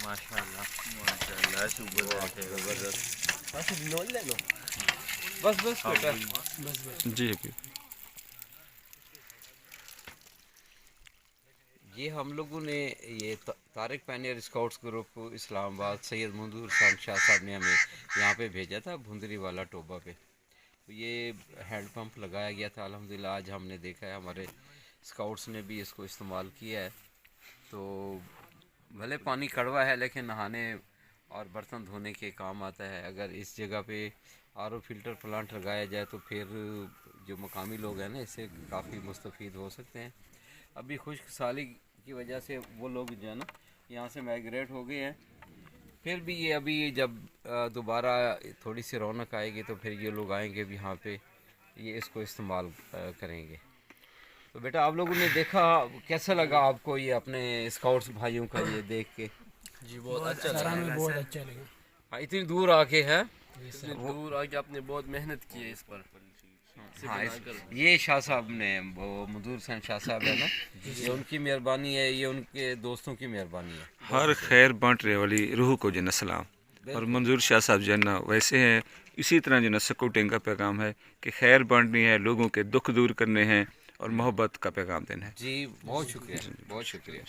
ماشاءاللہ شکر زبردست نول لے لو بس بیٹا جی یہ ہم لوگوں نے یہ طارق پینیئر اسکاؤٹس گروپ اسلام آباد سید منظور خان شاہ صاحب نے ہمیں یہاں پہ بھیجا تھا بھندری والا ٹوبا پہ. یہ ہینڈ پمپ لگایا گیا تھا. الحمدللہ آج ہم نے دیکھا ہے ہمارے اسکاؤٹس نے بھی اس کو استعمال کیا ہے. تو بھلے پانی کڑوا ہے لیکن نہانے اور برتن دھونے کے کام آتا ہے. اگر اس جگہ پہ آر او فلٹر پلانٹ لگایا جائے تو پھر جو مقامی لوگ ہیں نا اس سے کافی مستفید ہو سکتے ہیں. ابھی خشک سالی کی وجہ سے وہ لوگ جو ہے نا یہاں سے مائگریٹ ہو گئے ہیں. پھر بھی یہ ابھی جب دوبارہ تھوڑی سی رونق آئے گی تو پھر یہ لوگ آئیں گے بھی یہاں پہ یہ اس کو استعمال کریں گے. تو بیٹا آپ لوگوں نے دیکھا کیسا لگا آپ کو یہ اپنے اسکاؤٹس بھائیوں کا یہ دیکھ کے؟ جی بہت اچھا لگا. بہت اچھا لگا. اتنی دور آ کے ہے دور آ کے آپ نے بہت محنت کی ہے اس پر. ہاں یہ شاہ صاحب نے وہ منظور حسین شاہ صاحب ہے نا یہ ان کی مہربانی ہے. یہ ان کے دوستوں کی مہربانی ہے. ہر خیر بانٹنے والی روح کو جو نا سلام. اور منظور شاہ صاحب جو ہے نا ویسے ہیں اسی طرح جو نا سکوٹنگ کا پیغام ہے کہ خیر بانٹنی ہے, لوگوں کے دکھ دور کرنے ہیں اور محبت کا پیغام دینا ہے. جی بہت شکریہ, بہت شکریہ.